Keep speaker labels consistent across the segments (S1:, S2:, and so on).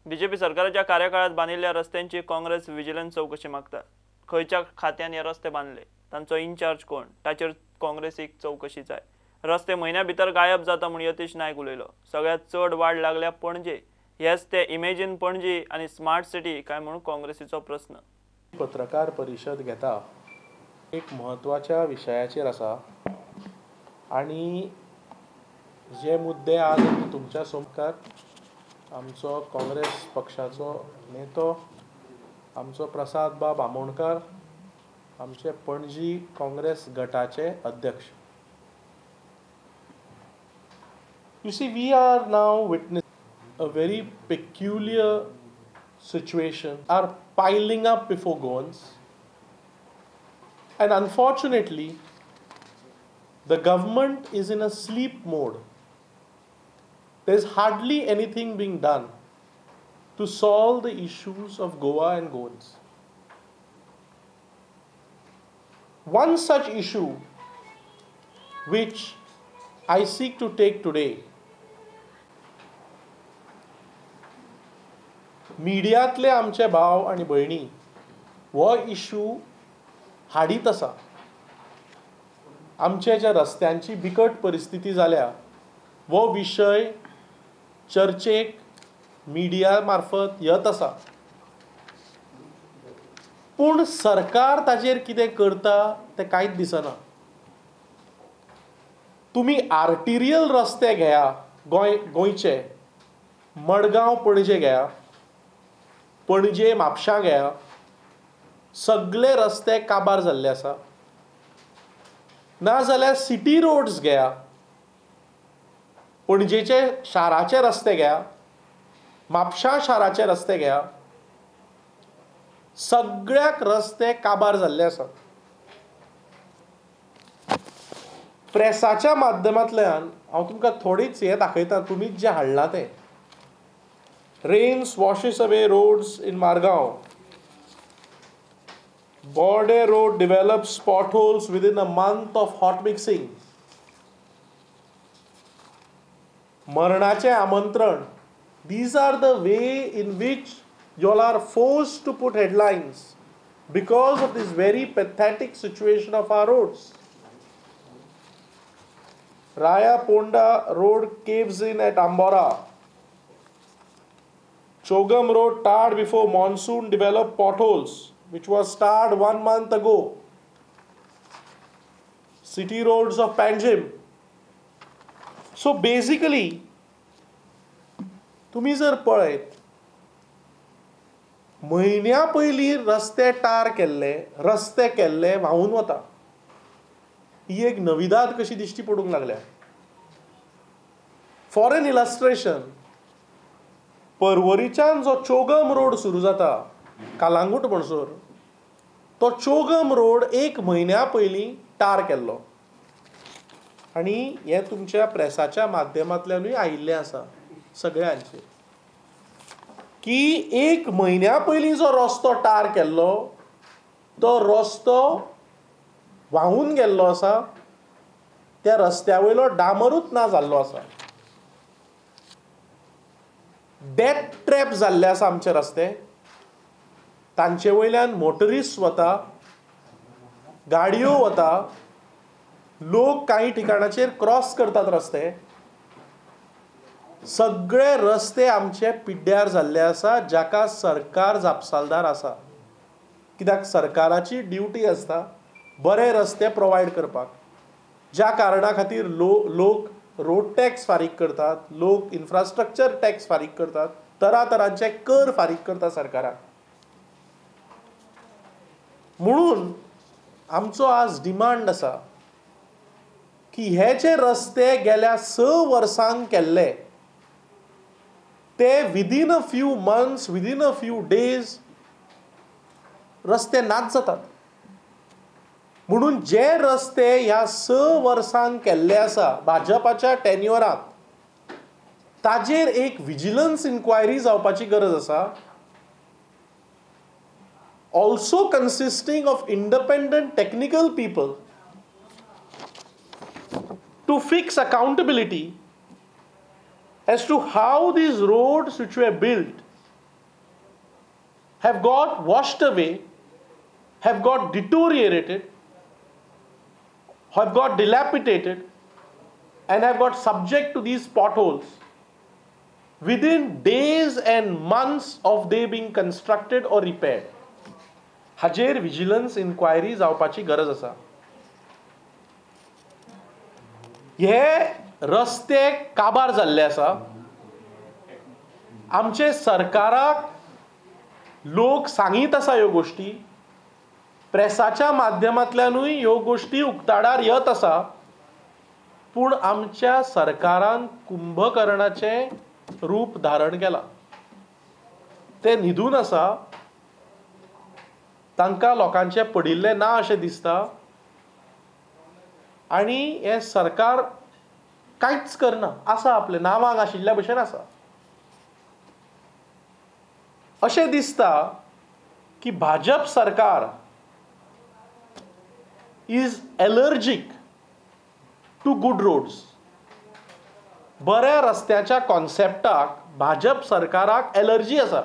S1: BJP सरकाराच्या कार्यकाळात बांधिल्ल्या रस्त्यांची काँग्रेस विजिलन्स चौकशी मागता। खयच्या खात्यान हे रस्ते बांधले, तांचो इन्चार्ज कोण, ताचेर काँग्रेसीक चौकशी जाय। रस्ते महिन्या भितर गायब जाता म्हूण यतीश नायक उलयलो। सगळ्यात चड वाड लागल्या पणजे, हेच ते इमेजिन पणजी आनी स्मार्ट सिटी काय म्हूण काँग्रेसीचो प्रश्न।
S2: पत्रकार परिशद घेता एक म्हत्वाच्या विशयाचेर आसा आनी जे मुद्दे आज आमी तुमच्या समोर आमचो काँग्रेस पक्षाचो नेतो आमचो प्रसाद बाब आमोणकर आमचे पणजी काँग्रेस गटाचे अध्यक्ष। You see, we are now witnessing a very peculiar situation are piling up before Goans, and unfortunately the government is in a sleep mode. There's hardly anything being done to solve the issues of Goa and Goans. One such issue which I seek to take today, मिडियांतले आमचे भाव आनी भयणी हो issue हाडीत आसा। आमचे ज्या रस्त्यांची बिकट परिस्थिती जाल्या हो विशय चर्चेक मिडिया मार्फत येत आसा, पूण सरकार ताचेर कितें करता तें कांयच दिसना। तुमी आर्टिरियल रस्ते घेया, गोंयचे मडगांव पणजे घेया, पणजे म्हापशां घेया, सगळे रस्ते काबार जाल्ले आसा। नाजाल्यार सिटी रोड्स घेया, पणजेचे शाराचे रस्ते घेया, म्हापशां शाराचे रस्ते घेया, सगळ्याक रस्ते काबार जाल्ले आसात। प्रेसाच्या माध्यमांतल्यान हांव तुमकां थोडीच हे दाखयता, तुमीच जे हाडलां तें। Rains washes away roads in Margao. Border Road develops potholes within a month of hot mixing. मरणाचे आमंत्रण. These are the way in which you all are forced to put headlines because of this very pathetic situation of our roads. Raya Ponda Road caves in at Ambora. Chogam Road tarred before monsoon developed potholes, which was tarred 1 month ago. City roads of Panjim. So basically, तुम्ही जर पळयत म्हयन्या पयलीं रस्ते टार केल्ले, रस्ते केल्ले व्हांवून वता। ही एक नविदाद कशी दिश्टी पडूंक लागल्या। फॉर एन इलस्ट्रेशन, पर्वरीच्यान जो चोगम रोड सुरू जाता कालांगूट म्हणसर, तो चोगम रोड 1 म्हयन्या पयलीं टार केल्लो आनी हे तुमच्या प्रेसाच्या माध्यमांतल्यानूय आयिल्लें आसा सगळ्यांचेर की 1 म्हयन्या पयलीं जो रस्तो टार केल्लो तो रस्तो व्हांवून गेल्लो आसा, त्या रस्त्या वयलो डामरूच ना जाल्लो आसा। डेथ ट्रॅप जाल्ले आसा आमचे रस्ते, तांचे वयल्यान मोटरिस्ट वता, गाडयो वता, लोक काही ठिकाणाचेर क्रॉस करतात रस्ते। सगळे रस्ते आमचे पिड्ड्यार जाल्ले आसा, जाका सरकार जापसालदार आसा, कित्याक सरकाराची ड्युटी आसता बरे रस्ते प्रोवायड करपाक। ज्या कारणा खातीर लोक रोड टॅक्स फारीक करतात, लोक इन्फ्रास्ट्रक्चर टॅक्स फारीक करतात, तरातरांचे कर फारीक करतात सरकाराक। म्हणून आमचो आज डिमांड आसा की हे जे रस्ते गेल्या 6 वर्सांक केल्ले ते within a few months, within a few days रस्ते नाच जातात। म्हणून जे रस्ते ह्या 6 वर्सांक केल्ले आसा भाजपाच्या टेन्युअरांत, ताजेर एक विजिलन्स इन्क्वायरी जावपाची गरज आसा, also consisting of independent technical people to fix accountability as to how these roads which were built have got washed away, have got deteriorated, have got dilapidated, and have got subject to these potholes within days and months of they being constructed or repaired. हाजेर vigilance inquiry जावपाची गरज आसा. हे रस्ते काबार जाल्ले आसा. आमचे सरकाराक लोक सांगीत आसा ह्यो गोष्टी, प्रेसाच्या माध्यमांतल्यानूय ह्यो गोष्टी उक्ताडार येत आसा, पूण आमच्या सरकारान कुंभकर्णाचें रूप धारण केलां. ते न्हिदून आसा, तांकां लोकांचे पडिल्ले ना अशें दिसता, आनी हे सरकार कांयच करना. आसा आपल्या नांवांक आशिल्ल्या भशेन आसा. अशें दिसता की भाजप सरकार is allergic to good roads. बऱ्या रस्त्याच्या कॉन्सेप्टाक भाजप सरकाराक एलर्जी आसा.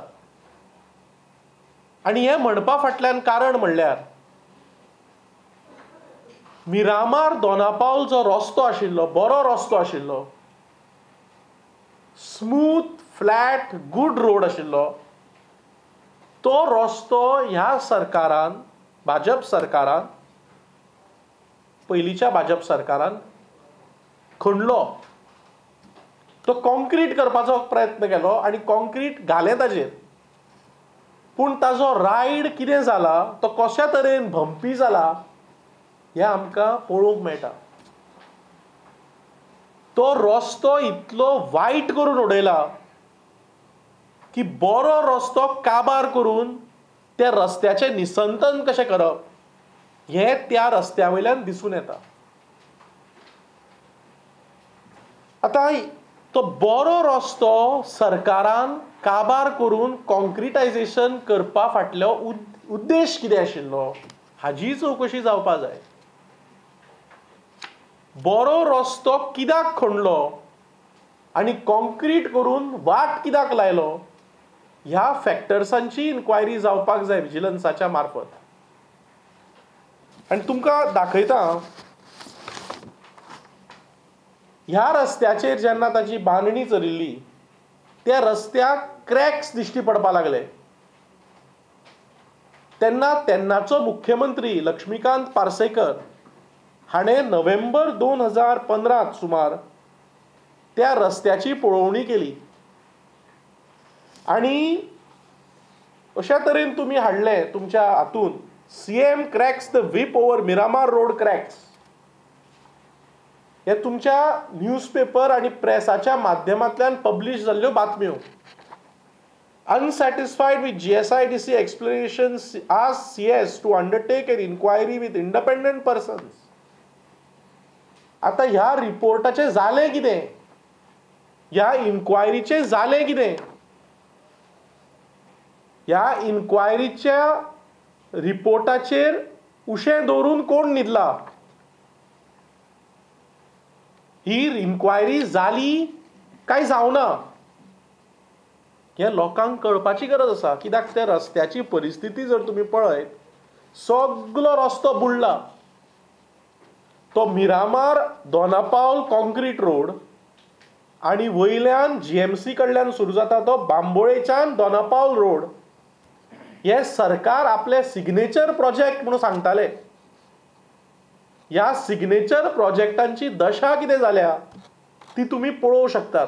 S2: आनी हें म्हणपा फाटल्यान कारण म्हणल्यार मिरामार दोनापावल जो रस्तो आशिल्लो, बरो रस्तो आशिल्लो, स्मूथ फ्लॅट गुड रोड आशिल्लो, तो रस्तो ह्या सरकारान, भाजप सरकारान, पयलींच्या भाजप सरकारान खणलो. तो कॉन्क्रीट करपाचो प्रयत्न केलो आनी कॉन्क्रीट घालें ताजेर, पूण ताजो रायड कितें जाला, तो कशा तरेन भंपी जाला हें आमकां पळोवंक मेळटा. तो रस्तो इतलो वायट करून उडयला की बरो रस्तो काबार करून त्या रस्त्याचें निसंतन कशें करप हें त्या रस्त्या वयल्यान दिसून येता. आतां तो बरो रस्तो सरकारान काबार करून कॉन्क्रिटायझेशन करपा फाटलो उद्देश कितें आशिल्लो हाजी चवकशी जावपा जाय. बरो रस्तो कित्याक खणलो आनी कॉन्क्रीट करून वाट कित्याक लायलो ह्या फॅक्टर्सांची इन्क्वायरी जावपाक जाय विजिलन्साच्या मार्फत. आनी तुमकां दाखयता, ह्या रस्त्याचेर जेन्ना ताची बांदणी चलिल्ली त्या रस्त्याक क्रॅक्स दिश्टी पडपा लागले, तेन्ना तेन्नाचो मुख्यमंत्री लक्ष्मीकांत पार्सेकर हाणें नोव्हेंबर 2015 सुमार त्या रस्त्याची पळोवणी केली. आनी अशा तरेन तुमी हाडलें तुमच्या हातून CM cracks the whip over Miramar road cracks. हे तुमच्या न्यूजपेपर आनी प्रेसाच्या माध्यमांतल्यान पब्लीश जाल्ल्यो बातम्यो. Unsatisfied with GSIDC explanations, asked CS to undertake an inquiry with independent persons. आता ह्या रिपोर्टाचें जालें कितें? ह्या इन्क्वायरीचें जालें कितें? ह्या इन्क्वायरीच्या रिपोर्टाचेर उशें दवरून कोण न्हिदला? ही इन्क्वायरी जाली काय जावना हें लोकांक कळपाची गरज आसा. कित्याक त्या रस्त्याची परिस्थिती जर तुमी पळयत, सगळो रस्तो बुडला. तो मिरामार दोनापावल कॉन्क्रीट रोड आनी वयल्यान जीएमसी कडल्यान सुरू जाता तो बांबोळेच्यान दोनापावल रोड, हे सरकार आपले सिग्नेचर प्रोजेक्ट म्हणून सांगताले. ह्या सिग्नेचर प्रोजेक्टांची दशा कितें जाल्या ती तुमी पळोवंक शकतात.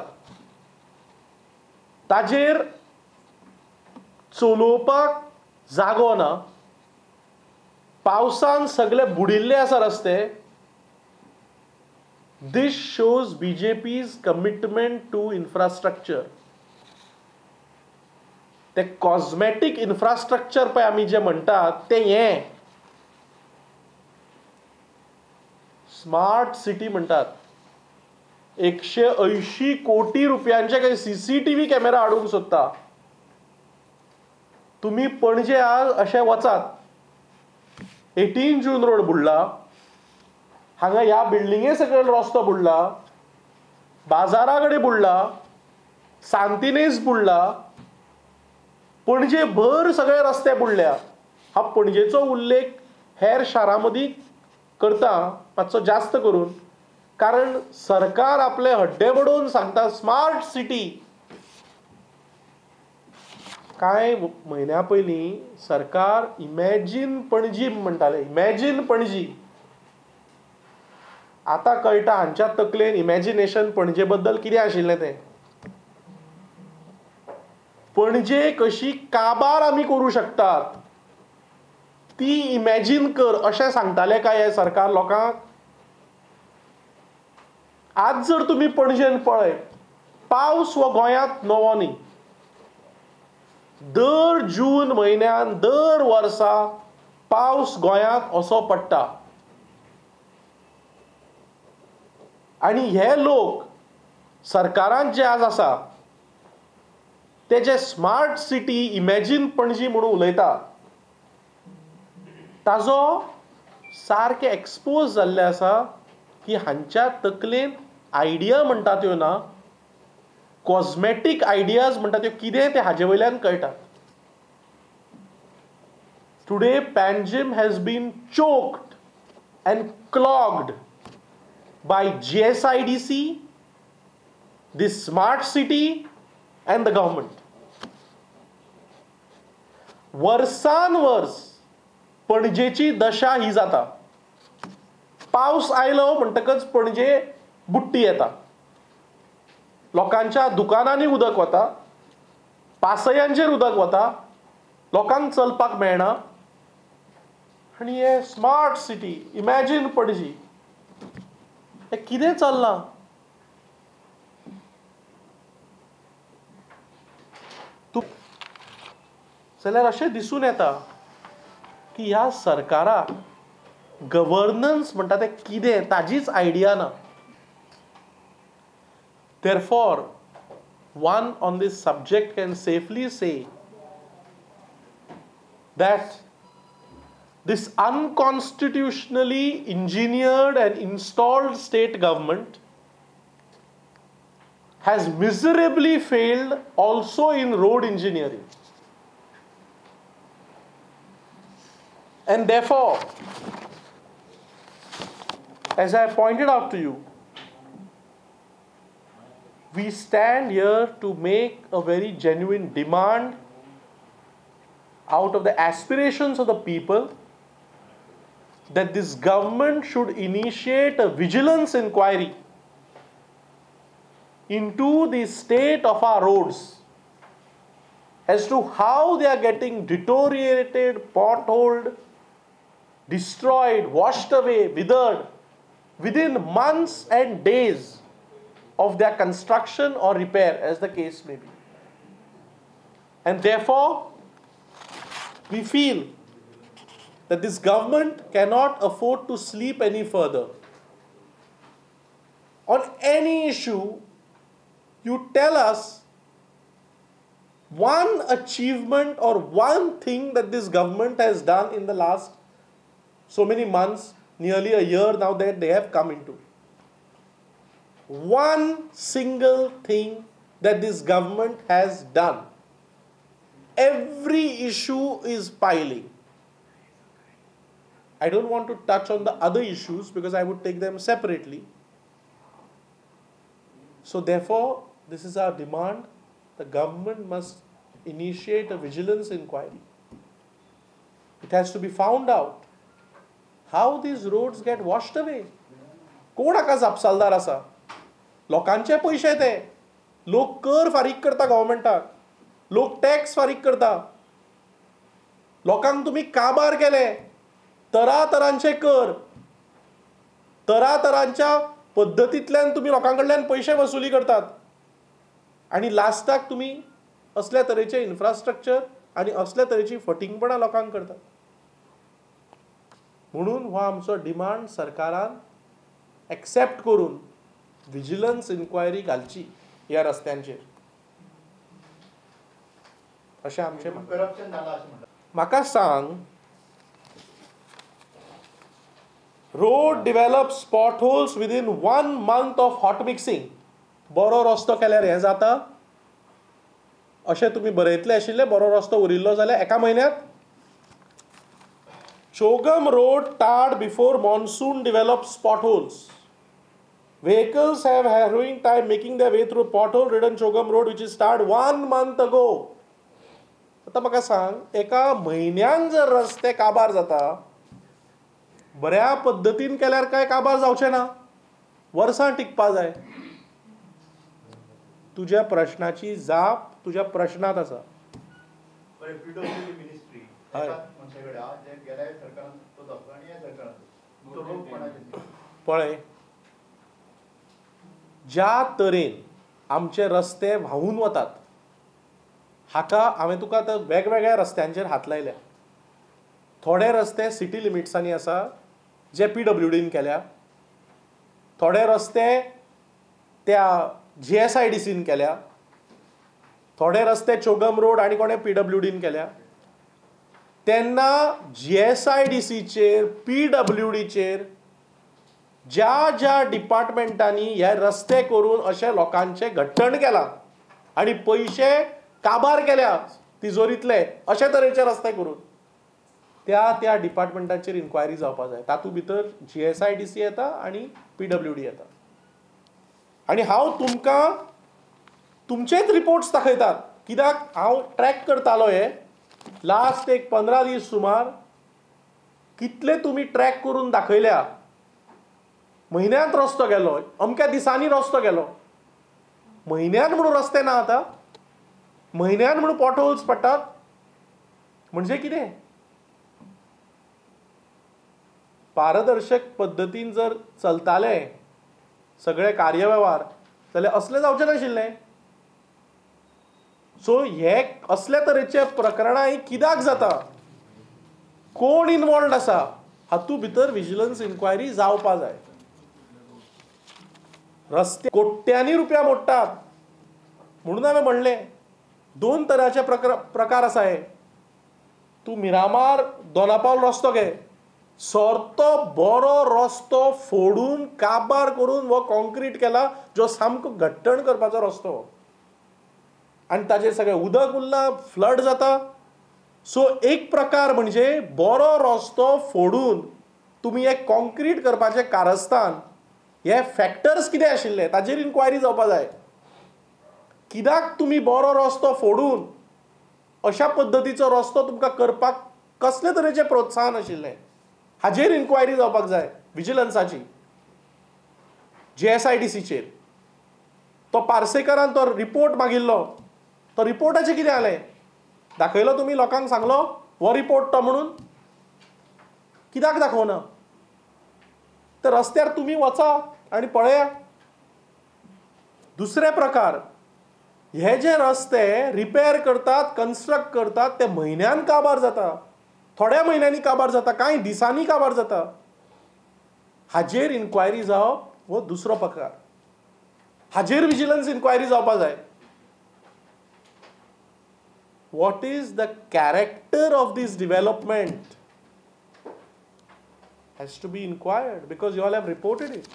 S2: ताजेर चलोवपाक जागो ना, पावसान सगळे बुडिल्ले आसा रस्ते. This shows BJP's commitment to infrastructure. ते कॉस्मेटिक इन्फ्रास्ट्रक्चर पळय आमी जे म्हणटात ते हें स्मार्ट सिटी म्हणटात. 180 कोटी रुपयांचे काही CCTV कॅमेरा हाडूंक सोदता. तुम्ही पणजे आज अशें वचात, 18 जून रोड बुडला, हांगा ह्या बिल्डिंगे सकयल रस्तो बुडला, बाजारा कडेन बुडला, सांतिनेज बुडला, पणजे भर सगळे रस्ते बुडल्या. हा पणजेचो उल्लेख हेर शारांमदीं करता मातसो जास्त करून, कारण सरकार आपले हड्डे बडोवन सांगता स्मार्ट सिटी. कांय म्हयन्या पयलीं सरकार इमॅजिन पणजी म्हणटाले, इमॅजिन पणजी. आतां कळटा हांच्या तकलेन इमॅजिनेशन पणजे बद्दल कितें आशिल्लें तें. पणजे कशी काबार आमी करूं शकतात ती इमॅजिन कर अशें सांगताले काय हे सरकार लोकांक. आज जर तुमी पणजेन पळयत, पावस हो गोंयांत नवो न्ही. दर जून म्हयन्यान दर वर्सा पावस गोंयांत असो पडटा. आनी हे लोक सरकारांत जे आज आसा ते जे स्मार्ट सिटी इमॅजिन पणजी म्हणून उलयता, ताजो सारके एक्सपोज जाल्ले आसा की हांच्या तकलेन आयडिया म्हणटा त्यो ना, कॉस्मेटीक आयडियाज म्हणटा त्यो कितें ते हाजे वयल्यान कळटा. Today Panjim has been choked and clogged by GSIDC, the smart city and the government. वर्सान वर्स पणजेची दशा ही जाता. पावस आयलो म्हणटकच पणजे बुट्टी येता. लोकांच्या दुकानांनी उदक वता, पासयांचेर उदक वता, लोकांक चलपाक मेळना. आनी हे स्मार्ट सिटी इमॅजिन पणजी हें कितें चल्लां. जाल्यार अशें दिसून येता की ह्या सरकाराक गव्हर्नन्स म्हणटा तें कितें ताजीच आयडिया ना. Therefore, one on this subject can safely say that this unconstitutionally engineered and installed state government has miserably failed also in road engineering. And therefore, as I pointed out to you, we stand here to make a very genuine demand out of the aspirations of the people that this government should initiate a vigilance inquiry into the state of our roads as to how they are getting deteriorated, potholed, destroyed, washed away, withered within months and days of their construction or repair, as the case may be. And therefore, we feel that this government cannot afford to sleep any further. On any issue, you tell us one achievement or one thing that this government has done in the last so many months, nearly a year now that they have come into. One single thing that this government has done. Every issue is piling. I don't want to touch on the other issues because I would take them separately. So therefore, this is our demand. The government must initiate a vigilance inquiry. It has to be found out how these roads get washed away. कोण हाका जापसालदार आसा? लोकांचे पयशे ते. लोक कर फारीक करता गव्हर्मेंटाक. लोक टॅक्स फारीक करता. लोकांक तुम्ही काबार केले. तरातरांचे कर. तरातरांच्या पद्दतींतल्यान तुम्ही लोकांकडल्यान पयशे वसुली करतात. आणि लास्टाक तुम्ही असल्या तरेचे इन्फ्रास्ट्रक्चर आणि असल्या तरेची फटिंगपणां लोकांक करतात. म्हणून हो आमचो डिमांड सरकारान एक्सेप्ट करून विजिलन्स इन्क्वायरी घालची ह्या रस्त्यांचेर अशें आमचें करप्शन जाला अशें म्हणटा. म्हाका सांग, road develops spot holes within 1 month of hot mixing. बरो रस्तो केल्यार हें जाता? अशें तुमी बरयतले आशिल्ले बरो रस्तो उरिल्लो जाल्यार एका म्हयन्यांत Chogam Road tarred before monsoon develops potholes. Vehicles have harrowing time making their way through pothole-ridden Chogam Road, which is tarred 1 month ago. आता म्हाका सांग, एका म्हयन्यान जर रस्ते काबार जाता, बऱ्या पद्धतीन केल्यार काय काबार जावचे ना, वर्सां टिकपा जाय. तुज्या प्रश्नाची जाप तुज्या प्रश्नात आसा. पळय, ज्या तरेन आमचे रस्ते व्हांवून वतात, हाका हांवें तुका आतां वेगवेगळ्या रस्त्यांचेर हात लायल्या. थोडे रस्ते सिटी लिमिट्सांनी आसा जे PWDन केल्या, थोडे रस्ते त्या GSIDCन केल्या, थोडे रस्ते चोगम रोड आनी कोणे PWDन केल्या. तेन्ना GSIDCचेर PWDचेर ज्या ज्या डिपार्टमेंटांनी हे रस्ते करून अशे लोकांचे घट्टण केलां आनी पयशे काबार केल्या तिजोरींतले अशे तरेचे रस्ते करून, त्या त्या डिपार्टमेंटाचेर इन्क्वायरी जावपाक जाय. तातूंत भितर GSIDC येता आनी PWD येता. आनी हांव तुमकां तुमचेच रिपोर्ट्स दाखयतात, कित्याक हांव ट्रॅक करतालो हे लास्ट एक 15 दीस सुमार. कितले तुमी ट्रॅक करून दाखयल्या. म्हयन्यांत रस्तो गेलो, अमक्या दिसांनी रस्तो गेलो. म्हयन्यान म्हणून रस्ते ना आतां, म्हयन्यान म्हणून पॉटहोल्स पडटात. म्हणजे कितें? पारदर्शक पद्दतीन जर चलताले सगळे कार्यवेव्हार जाल्यार असले जावचे नाशिल्ले. सो हे असले तरेचे प्रकरणां कित्याक जाता, कोण इन्वॉल्ड आसा, हातूंत भितर विजिलन्स इन्क्वायरी जावपा जाय. रस्ते कोट्यांनी रुपया मोडटात म्हणून हांवें म्हणलें 2 तरांचे प्रकार आसा हे. तूं मिरामार दोनापावल रस्तो घे, सोरतो बरो रस्तो फोडून काबार करून वो कॉन्क्रीट केला जो सामको घट्टण करपाचो रस्तो, आनी ताचेर सगळें उदक उरलां, फ्लड जाता. सो एक प्रकार म्हणजे बरो रस्तो फोडून तुमी एक कॉन्क्रीट करपाचें कारस्थान, हे फॅक्टर्स कितें आशिल्ले ताचेर इन्क्वायरी जावपाक जाय. कित्याक तुमी बरो रस्तो फोडून अशा पद्दतीचो रस्तो तुमकां करपाक कसले तरेचें प्रोत्साहन आशिल्लें, हाचेर इन्क्वायरी जावपाक जाय विजिलन्साची. GSIDCचेर तो पार्सेकरान तो रिपोर्ट मागिल्लो, तो रिपोर्टाचें कितें जालें? दाखयलो तुमी लोकांक, सांगलो हो रिपोर्ट तो म्हणून? कित्याक दाखोवना? तर रस्त्यार तुमी वचा आनी पळया. दुसरे प्रकार, हे जे रस्ते रिपेर करतात, कन्स्ट्रक्ट करतात, ते म्हयन्यान काबार जाता, थोड्या म्हयन्यांनी काबार जाता, कांय दिसांनी काबार जाता. हाचेर इन्क्वायरी जावप हो दुसरो प्रकार. हाचेर विजिलन्स इन्क्वायरी जावपाक जाय. What is the character of this development has to be inquired, because you all have reported it.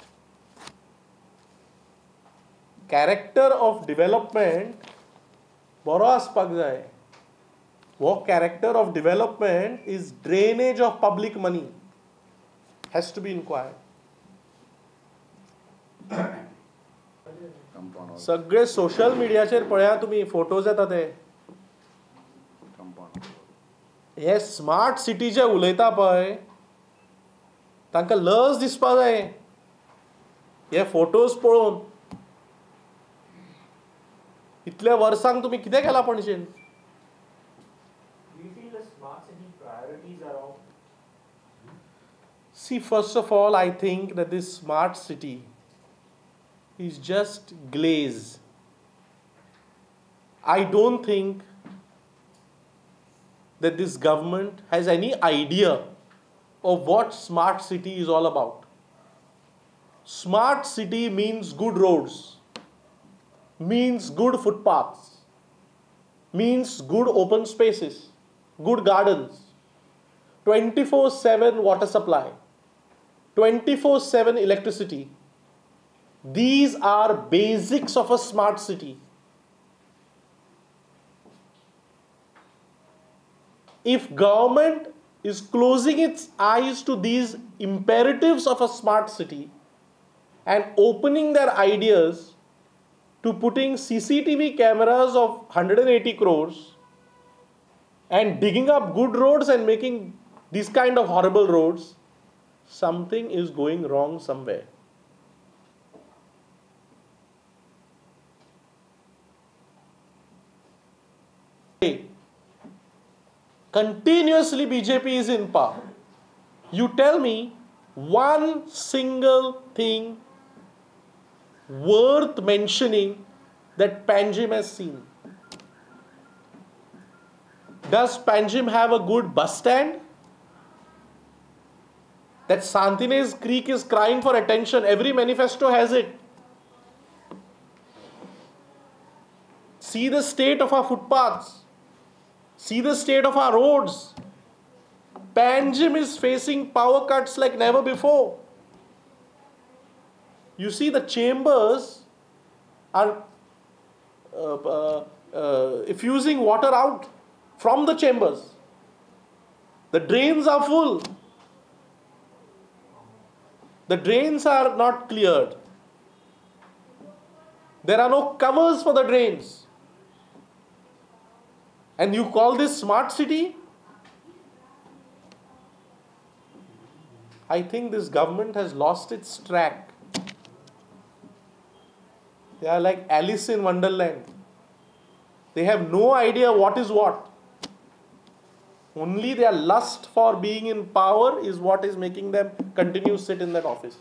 S2: Character of development बरो आसपाक जाय. वो character of development is drainage of public money, has to be inquired. सगळे social मिडियाचेर पळया तुमी photos येता ते. हे स्मार्ट सिटी जे उलयता पळय, तांकां लज दिसपा जाय हे फोटोज पळोवन. इतल्या वर्सांक तुमी कितें केलां पणजेन? See, first of all, I think that this smart city is just glaze. I don't think that this government has any idea of what smart city is all about. Smart city means good roads, means good footpaths, means good open spaces, good gardens, 24/7 water supply, 24/7 electricity. These are basics of a smart city. if government is closing its eyes to these imperatives of a smart city and opening their ideas to putting CCTV cameras of 180 crores and digging up good roads and making these kind of horrible roads, something is going wrong somewhere. Continuously BJP is in power. You tell me one single thing worth mentioning that Panjim has seen. Does Panjim have a good bus stand? That Santines Creek is crying for attention. Every manifesto has it. See the state of our footpaths. See the state of our roads. Panjim is facing power cuts like never before. You see, the chambers are effusing water out from the chambers. The drains are full. The drains are not cleared. There are no covers for the drains. And you call this smart city? I think this government has lost its track. They are like Alice in Wonderland. They have no idea what is what. Only their lust for being in power is what is making them continue to sit in that office.